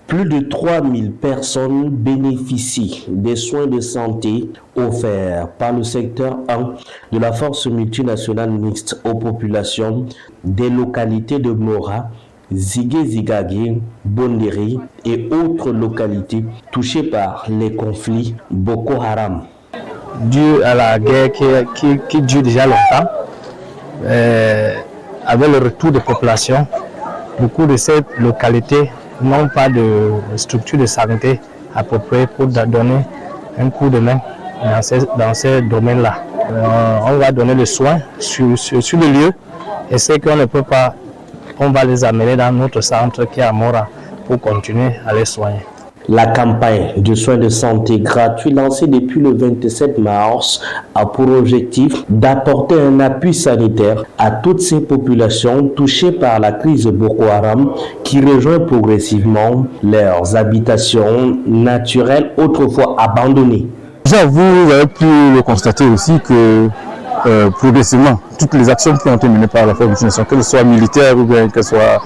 Plus de 3000 personnes bénéficient des soins de santé offerts par le secteur 1 de la force multinationale mixte aux populations des localités de Mora, Zigué-Zigagé, Bondéry et autres localités touchées par les conflits Boko Haram. Dû à la guerre qui dure déjà longtemps, avec le retour des populations, beaucoup de ces localités n'ont pas de structure de santé appropriée pour donner un coup de main dans ces domaines-là. On va donner le soin sur le lieu et c'est qu'on ne peut pas, on va les amener dans notre centre qui est à Mora pour continuer à les soigner. La campagne de soins de santé gratuits lancée depuis le 27 mars a pour objectif d'apporter un appui sanitaire à toutes ces populations touchées par la crise Boko Haram qui rejoint progressivement leurs habitations naturelles autrefois abandonnées. Déjà, vous avez pu le constater aussi que progressivement, toutes les actions qui ont été menées par la force multinationale, qu'elles soient militaires ou bien qu'elles soient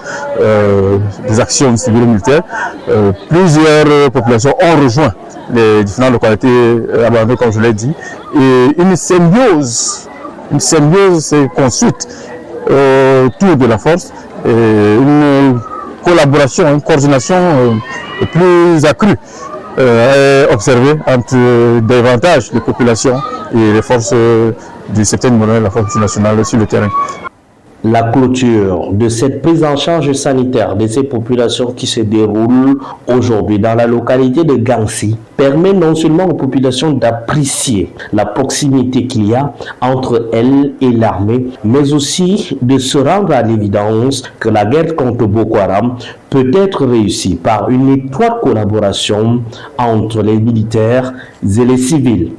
des actions civiles militaires, plusieurs populations ont rejoint les différentes localités abandonnées, comme je l'ai dit, et une symbiose s'est construite autour de la force, et une collaboration, une coordination plus accrue observée entre davantage de populations et les forces du secteur numéro la force nationale sur le terrain. La clôture de cette prise en charge sanitaire de ces populations qui se déroule aujourd'hui dans la localité de Gansi permet non seulement aux populations d'apprécier la proximité qu'il y a entre elles et l'armée, mais aussi de se rendre à l'évidence que la guerre contre Boko Haram peut être réussie par une étroite collaboration entre les militaires et les civils.